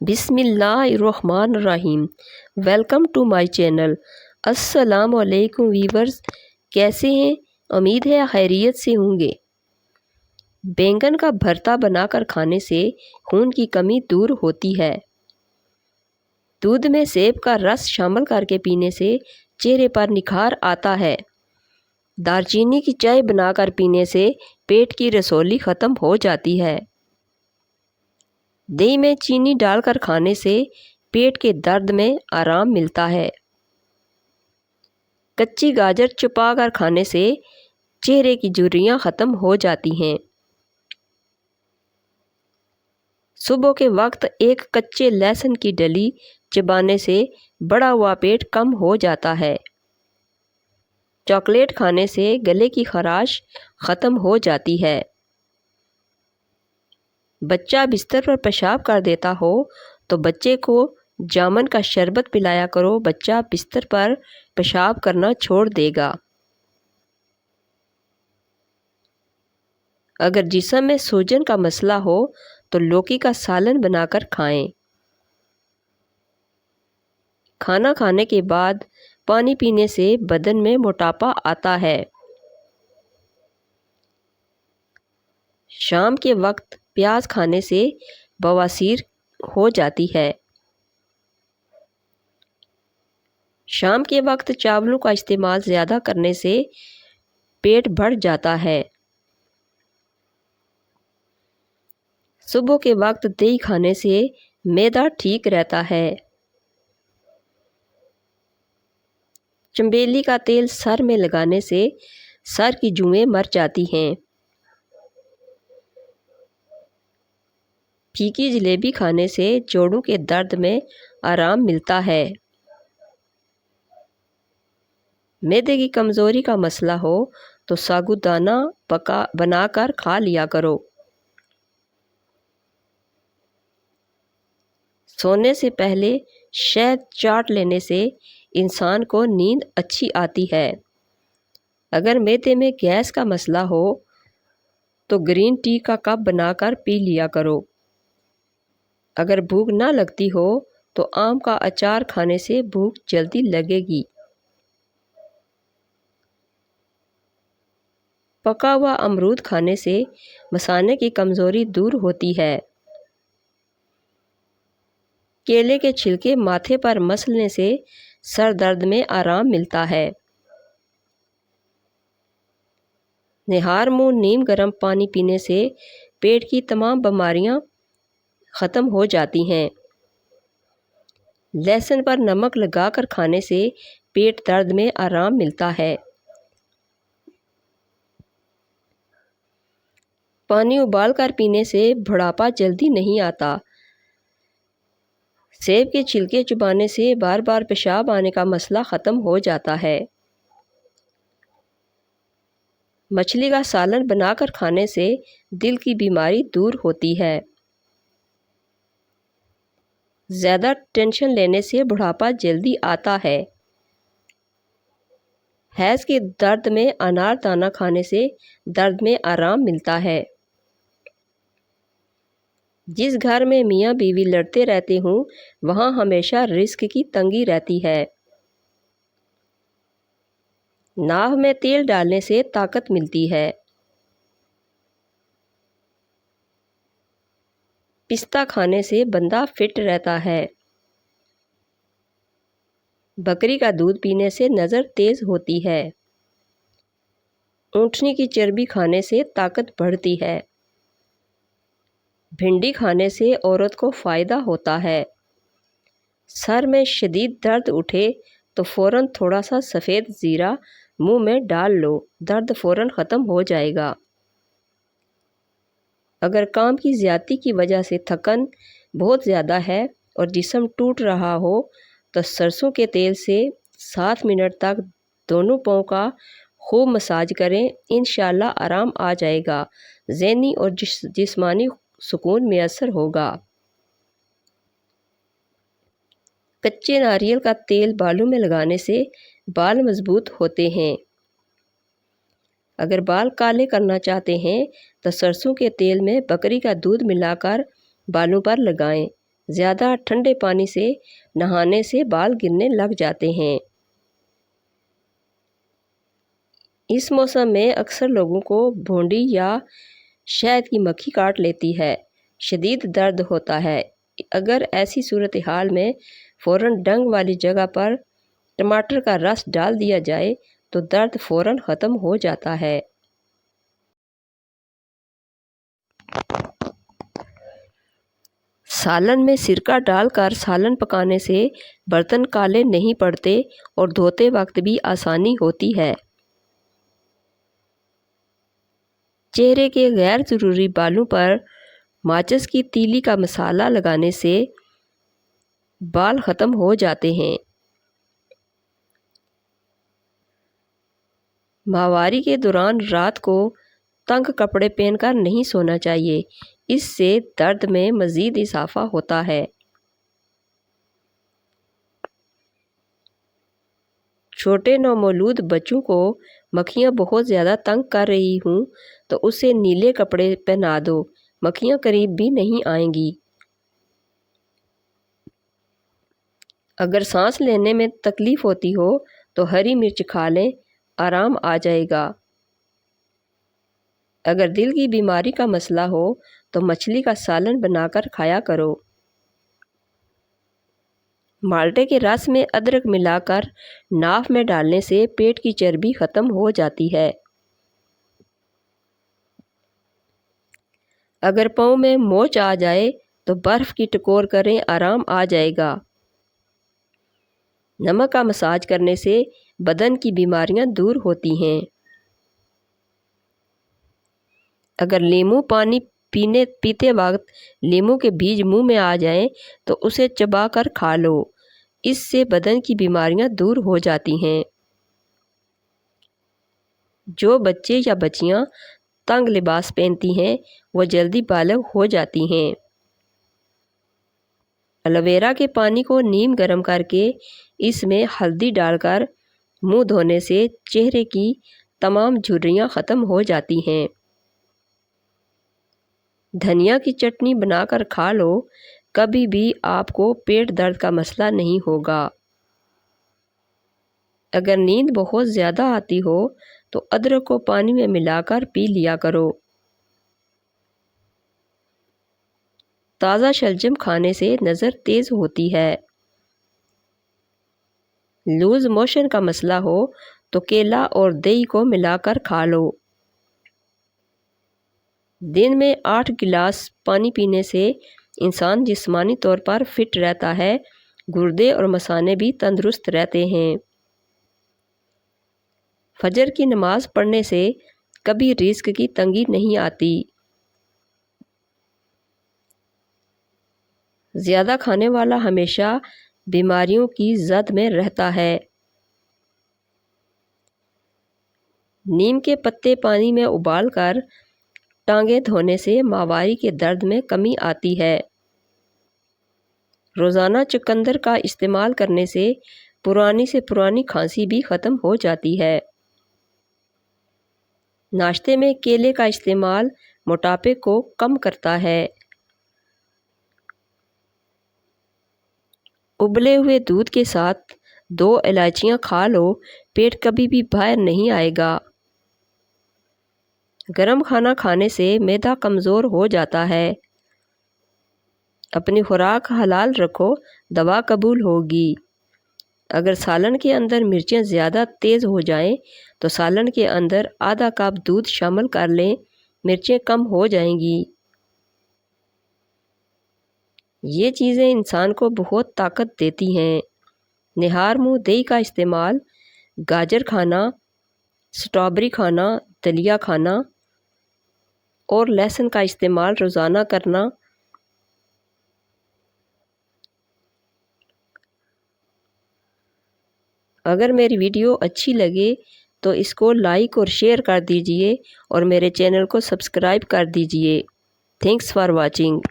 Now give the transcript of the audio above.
بسم اللہ الرحمن الرحیم۔ Welcome to my channel. السلام علیکم ویورز، کیسے ہیں؟ امید ہے خیریت سے ہوں گے۔ بینگن کا بھرتا بنا کر کھانے سے خون کی کمی دور ہوتی ہے۔ دودھ میں سیب کا رس شامل کر کے پینے سے چہرے پر نکھار آتا ہے۔ دارچینی کی چائے بنا کر پینے سے پیٹ کی رسولی ختم ہو جاتی ہے۔ دہی میں چینی ڈال کر کھانے سے پیٹ کے درد میں آرام ملتا ہے۔ کچی گاجر چپا کر کھانے سے چہرے کی جھریاں ختم ہو جاتی ہیں۔ صبح کے وقت ایک کچے لہسن کی ڈلی چبانے سے بڑا ہوا پیٹ کم ہو جاتا ہے۔ چاکلیٹ کھانے سے گلے کی خراش ختم ہو جاتی ہے۔ بچہ بستر پر پیشاب کر دیتا ہو تو بچے کو جامن کا شربت پلایا کرو، بچہ بستر پر پیشاب کرنا چھوڑ دے گا۔ اگر جسم میں سوجن کا مسئلہ ہو تو لوکی کا سالن بنا کر کھائیں۔ کھانا کھانے کے بعد پانی پینے سے بدن میں موٹاپا آتا ہے۔ شام کے وقت پیاز کھانے سے بواسیر ہو جاتی ہے۔ شام کے وقت چاولوں کا استعمال زیادہ کرنے سے پیٹ بڑھ جاتا ہے۔ صبح کے وقت دہی کھانے سے معدہ ٹھیک رہتا ہے۔ چنبیلی کا تیل سر میں لگانے سے سر کی جوئیں مر جاتی ہیں۔ پھیکی جلیبی کھانے سے جوڑوں کے درد میں آرام ملتا ہے۔ معدے کی کمزوری کا مسئلہ ہو تو ساگودانہ بنا کر کھا لیا کرو۔ سونے سے پہلے شہد چاٹ لینے سے انسان کو نیند اچھی آتی ہے۔ اگر معدے میں گیس کا مسئلہ ہو تو گرین ٹی کا کپ بنا کر پی لیا کرو۔ اگر بھوک نہ لگتی ہو تو آم کا اچار کھانے سے بھوک جلدی لگے گی۔ پکا ہوا امرود کھانے سے مثانے کی کمزوری دور ہوتی ہے۔ کیلے کے چھلکے ماتھے پر مسلنے سے سر درد میں آرام ملتا ہے۔ نہار منہ نیم گرم پانی پینے سے پیٹ کی تمام بیماریاں ختم ہو جاتی ہیں۔ لہسن پر نمک لگا کر کھانے سے پیٹ درد میں آرام ملتا ہے۔ پانی ابال کر پینے سے بڑھاپا جلدی نہیں آتا۔ سیب کے چھلکے چبانے سے بار بار پیشاب آنے کا مسئلہ ختم ہو جاتا ہے۔ مچھلی کا سالن بنا کر کھانے سے دل کی بیماری دور ہوتی ہے۔ زیادہ ٹینشن لینے سے بڑھاپا جلدی آتا ہے۔ حیض کے درد میں انار دانہ کھانے سے درد میں آرام ملتا ہے۔ جس گھر میں میاں بیوی لڑتے رہتے ہوں وہاں ہمیشہ رزق کی تنگی رہتی ہے۔ ناف میں تیل ڈالنے سے طاقت ملتی ہے۔ پستہ کھانے سے بندہ فٹ رہتا ہے۔ بکری کا دودھ پینے سے نظر تیز ہوتی ہے۔ اونٹنی کی چربی کھانے سے طاقت بڑھتی ہے۔ بھنڈی کھانے سے عورت کو فائدہ ہوتا ہے۔ سر میں شدید درد اٹھے تو فوراً تھوڑا سا سفید زیرہ منہ میں ڈال لو، درد فوراً ختم ہو جائے گا۔ اگر کام کی زیادتی کی وجہ سے تھکن بہت زیادہ ہے اور جسم ٹوٹ رہا ہو تو سرسوں کے تیل سے 7 منٹ تک دونوں پاؤں کا خوب مساج کریں، انشاءاللہ آرام آ جائے گا، ذہنی اور جسمانی سکون میسر ہوگا۔ کچے ناریل کا تیل بالوں میں لگانے سے بال مضبوط ہوتے ہیں۔ اگر بال کالے کرنا چاہتے ہیں تو سرسوں کے تیل میں بکری کا دودھ ملا کر بالوں پر لگائیں، زیادہ ٹھنڈے پانی سے نہانے سے بال گرنے لگ جاتے ہیں۔ اس موسم میں اکثر لوگوں کو بھونڈی یا شہد کی مکھی کاٹ لیتی ہے، شدید درد ہوتا ہے۔ اگر ایسی صورتحال میں فوراً ڈنگ والی جگہ پر ٹماٹر کا رس ڈال دیا جائے تو درد فوراً ختم ہو جاتا ہے۔ سالن میں سرکہ ڈال کر سالن پکانے سے برتن کالے نہیں پڑتے اور دھوتے وقت بھی آسانی ہوتی ہے۔ چہرے کے غیر ضروری بالوں پر ماچس کی تیلی کا مسالہ لگانے سے بال ختم ہو جاتے ہیں۔ ماہواری کے دوران رات کو تنگ کپڑے پہن کر نہیں سونا چاہیے، اس سے درد میں مزید اضافہ ہوتا ہے۔ چھوٹے نومولود بچوں کو مکھیاں بہت زیادہ تنگ کر رہی ہوں تو اسے نیلے کپڑے پہنا دو، مکھیاں قریب بھی نہیں آئیں گی۔ اگر سانس لینے میں تکلیف ہوتی ہو تو ہری مرچ کھا لیں، آرام آ جائے گا۔ اگر دل کی بیماری کا مسئلہ ہو تو مچھلی کا سالن بنا کر کھایا کرو۔ مالٹے کے رس میں ادرک ملا کر ناف میں ڈالنے سے پیٹ کی چربی ختم ہو جاتی ہے۔ اگر پاؤں میں موچ آ جائے تو برف کی ٹکور کریں، آرام آ جائے گا۔ نمک کا مساج کرنے سے بدن کی بیماریاں دور ہوتی ہیں۔ اگر لیموں پانی پیتے وقت لیموں کے بیج منہ میں آ جائیں تو اسے چبا کر کھا لو، اس سے بدن کی بیماریاں دور ہو جاتی ہیں۔ جو بچے یا بچیاں تنگ لباس پہنتی ہیں وہ جلدی بالغ ہو جاتی ہیں۔ ایلو ویرا کے پانی کو نیم گرم کر کے اس میں ہلدی ڈال کر منہ دھونے سے چہرے کی تمام جھریاں ختم ہو جاتی ہیں۔ دھنیا کی چٹنی بنا کر کھا لو، کبھی بھی آپ کو پیٹ درد کا مسئلہ نہیں ہوگا۔ اگر نیند بہت زیادہ آتی ہو تو ادرک کو پانی میں ملا کر پی لیا کرو۔ تازہ شلجم کھانے سے نظر تیز ہوتی ہے۔ لوز موشن کا مسئلہ ہو تو کیلا اور دہی کو ملا کر کھا لو۔ دن میں 8 گلاس پانی پینے سے انسان جسمانی طور پر فٹ رہتا ہے، گردے اور مثانے بھی تندرست رہتے ہیں۔ فجر کی نماز پڑھنے سے کبھی رزق کی تنگی نہیں آتی۔ زیادہ کھانے والا ہمیشہ بیماریوں کی زد میں رہتا ہے۔ نیم کے پتے پانی میں ابال کر ٹانگیں دھونے سے ماہواری کے درد میں کمی آتی ہے۔ روزانہ چقندر کا استعمال کرنے سے پرانی سے پرانی کھانسی بھی ختم ہو جاتی ہے۔ ناشتے میں کیلے کا استعمال موٹاپے کو کم کرتا ہے۔ ابلے ہوئے دودھ کے ساتھ 2 الائچیاں کھا لو، پیٹ کبھی بھی باہر نہیں آئے گا۔ گرم کھانا کھانے سے معدہ کمزور ہو جاتا ہے۔ اپنی خوراک حلال رکھو، دوا قبول ہوگی۔ اگر سالن کے اندر مرچیں زیادہ تیز ہو جائیں تو سالن کے اندر آدھا کپ دودھ شامل کر لیں، مرچیں کم ہو جائیں گی۔ یہ چیزیں انسان کو بہت طاقت دیتی ہیں۔ نہار منہ دہی کا استعمال، گاجر کھانا، سٹرابری کھانا، دلیا کھانا اور لہسن کا استعمال روزانہ کرنا۔ اگر میری ویڈیو اچھی لگے تو اس کو لائک اور شیئر کر دیجئے اور میرے چینل کو سبسکرائب کر دیجئے۔ Thanks for watching.